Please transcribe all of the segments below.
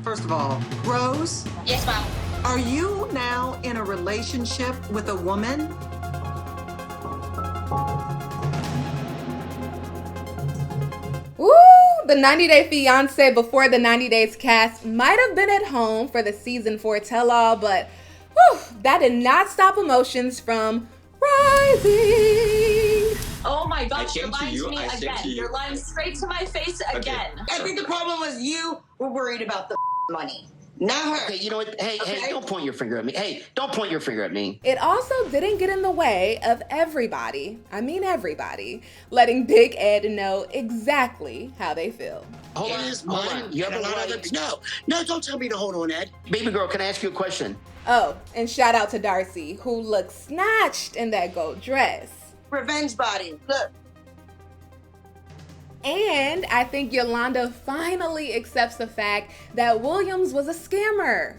First of all, Rose, Yes, ma'am. are you now in a relationship with a woman? Woo! The 90-Day Fiance before the 90 Days cast might have been at home for the season 4 tell-all, but whew, that did not stop emotions from rising. Oh my gosh, I you're came to lying you, to me I said again. to you. You're lying straight to my face again. I think the problem was you were worried about the money, not her. Okay, you know what? Hey, Okay. hey, don't point your finger at me. Hey, don't point your finger at me. It also didn't get in the way of everybody, I mean everybody, letting Big Ed know exactly how they feel. Hold It on, is hold mine. on. You have a lot of No, don't tell me to hold on, Ed. Baby girl, can I ask you a question? Oh, and shout out to Darcey, who looked snatched in that gold dress. Revenge body. Look. And I think Yolanda finally accepts the fact that Williams was a scammer.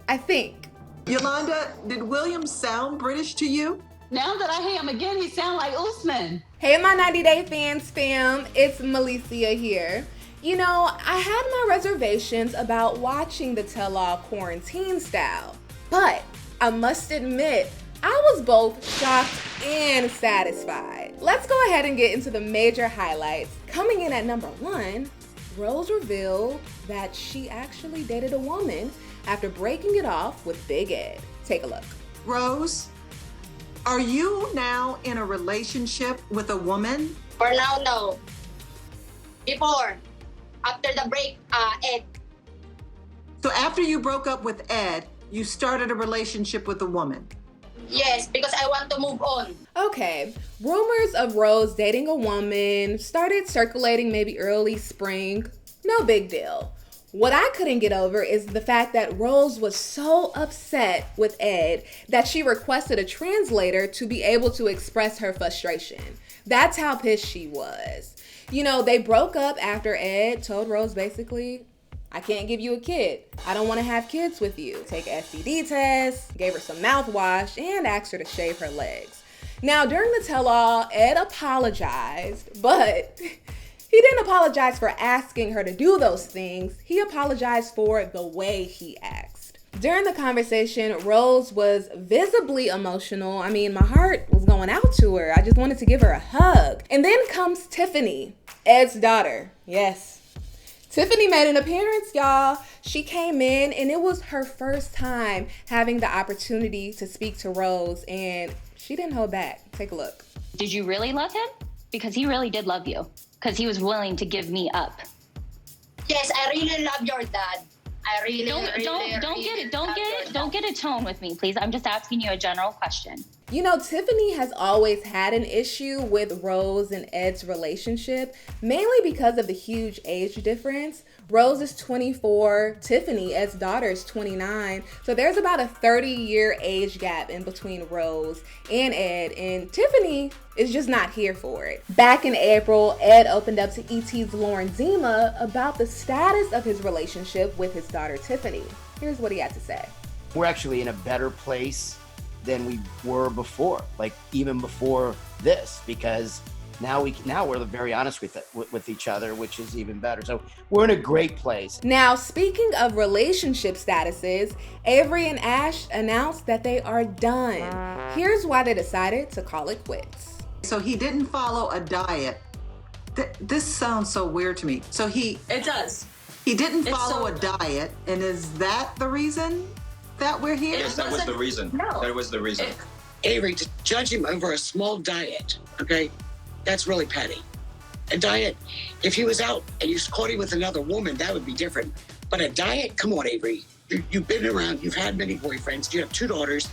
I think. Yolanda, did William sound British to you? Now that I hear him again, he sounds like Usman. Hey, my 90 Day fans fam, it's Malicia here. You know, I had my reservations about watching the tell-all quarantine style, but I must admit, I was both shocked and satisfied. Let's go ahead and get into the major highlights. Coming in at number 1, Rose revealed that she actually dated a woman after breaking it off with Big Ed. Take a look. Rose, are you now in a relationship with a woman? For now, no. Before, after the break, Ed. So after you broke up with Ed, you started a relationship with a woman. Yes, because I want to move on. Okay, rumors of Rose dating a woman started circulating maybe early spring. No big deal. What I couldn't get over is the fact that Rose was so upset with Ed that she requested a translator to be able to express her frustration. That's how pissed she was. You know, they broke up after Ed told Rose basically, I can't give you a kid. I don't want to have kids with you. Take an STD test, gave her some mouthwash, and asked her to shave her legs. Now, during the tell-all, Ed apologized, but he didn't apologize for asking her to do those things. He apologized for the way he asked. During the conversation, Rose was visibly emotional. I mean, my heart was going out to her. I just wanted to give her a hug. And then comes Tiffany, Ed's daughter. Yes. Tiffany made an appearance, y'all. She came in and it was her first time having the opportunity to speak to Rose, and she didn't hold back. Take a look. Did you really love him? Because he really did love you. Because he was willing to give me up. Yes, I really love your dad. I really, Don't get a tone with me, please. I'm just asking you a general question. You know, Tiffany has always had an issue with Rose and Ed's relationship, mainly because of the huge age difference. Rose is 24, Tiffany, Ed's daughter, is 29. So there's about a 30-year age gap in between Rose and Ed, and Tiffany is just not here for it. Back in April, Ed opened up to ET's Lauren Zima about the status of his relationship with his daughter, Tiffany. Here's what he had to say. We're actually in a better place than we were before, like even before this, because now we're very honest with each other, which is even better. So we're in a great place. Now, speaking of relationship statuses, Avery and Ash announced that they are done. Here's why they decided to call it quits. So he didn't follow a diet. This sounds so weird to me. So It does. he didn't It's follow so- a diet, and is that the reason that we're here? Yes, that was the reason. No. That was the reason. Avery, to judge him over a small diet, okay, that's really petty. A diet, if he was out and you caught him with another woman, that would be different. But a diet, come on, Avery. You've been around, you've had many boyfriends, you have 2 daughters.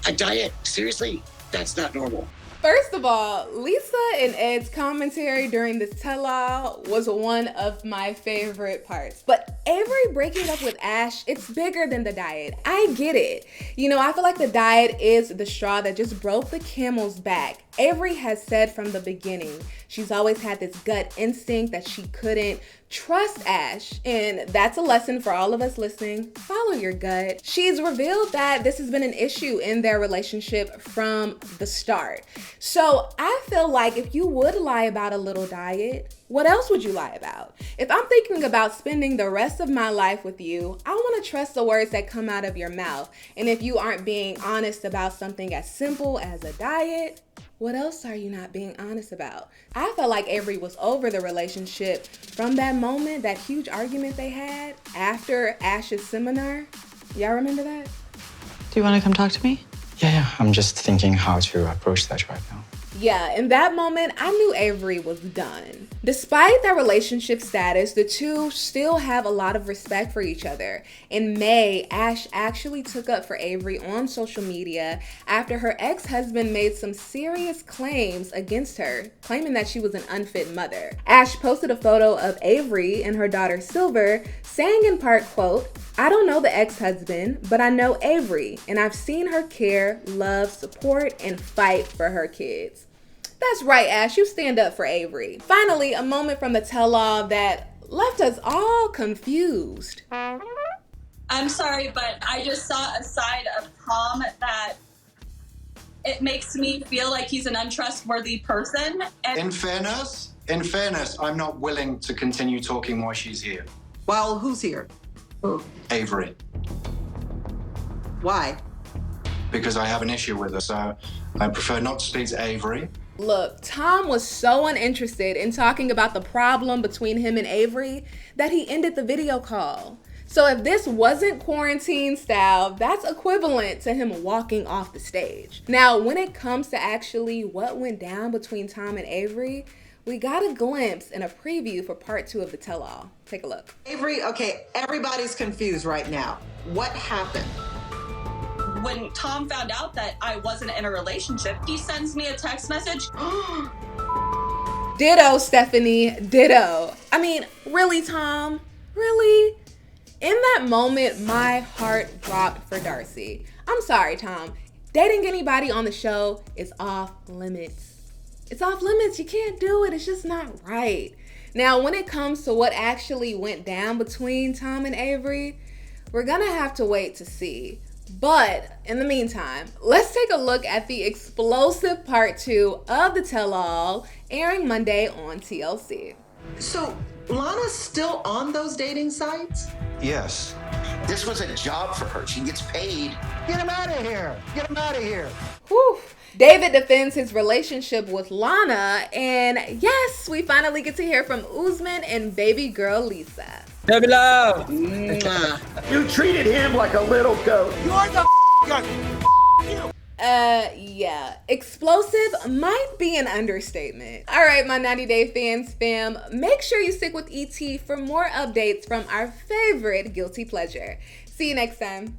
A diet, seriously, that's not normal. First of all, Lisa and Ed's commentary during this tell-all was one of my favorite parts. But Avery breaking up with Ash, it's bigger than the diet. I get it. You know, I feel like the diet is the straw that just broke the camel's back. Avery has said from the beginning, she's always had this gut instinct that she couldn't trust Ash, and that's a lesson for all of us listening. Follow your gut. She's revealed that this has been an issue in their relationship from the start. So I feel like if you would lie about a little diet, What else would you lie about? If I'm thinking about spending the rest of my life with you, I want to trust the words that come out of your mouth. And if you aren't being honest about something as simple as a diet, what else are you not being honest about? I felt like Avery was over the relationship from that moment, that huge argument they had after Ash's seminar. Y'all remember that? Do you want to come talk to me? Yeah. I'm just thinking how to approach that right now. Yeah, in that moment, I knew Avery was done. Despite their relationship status, the two still have a lot of respect for each other. In May, Ash actually took up for Avery on social media after her ex-husband made some serious claims against her, claiming that she was an unfit mother. Ash posted a photo of Avery and her daughter Silver, saying in part, quote, "I don't know the ex-husband, but I know Avery, and I've seen her care, love, support, and fight for her kids." That's right, Ash, you stand up for Avery. Finally, a moment from the tell-all that left us all confused. I'm sorry, but I just saw a side of Tom that it makes me feel like he's an untrustworthy person. And In fairness, I'm not willing to continue talking while she's here. Well, who's here? Who? Avery. Why? Because I have an issue with her, so I prefer not to speak to Avery. Look, Tom was so uninterested in talking about the problem between him and Avery that he ended the video call. So if this wasn't quarantine style, that's equivalent to him walking off the stage. Now, when it comes to actually what went down between Tom and Avery, we got a glimpse and a preview for part 2 of the tell-all. Take a look. Avery, okay, everybody's confused right now. What happened? when Tom found out that I wasn't in a relationship, he sends me a text message. Ditto, Stephanie, ditto. I mean, really, Tom? Really? In that moment, my heart dropped for Darcey. I'm sorry, Tom. Dating anybody on the show is off limits. It's off limits. You can't do it. It's just not right. Now, when it comes to what actually went down between Tom and Avery, we're gonna have to wait to see. But in the meantime, let's take a look at the explosive part 2 of the tell-all, airing Monday on TLC. So, Lana's still on those dating sites? Yes. This was a job for her. She gets paid. Get him out of here. Get him out of here. Whew. David defends his relationship with Lana, and yes, we finally get to hear from Usman and baby girl Lisa. Baby love. You treated him like a little goat. You're the Yeah. Explosive might be an understatement. All right, my 90 Day Fans fam, make sure you stick with ET for more updates from our favorite guilty pleasure. See you next time.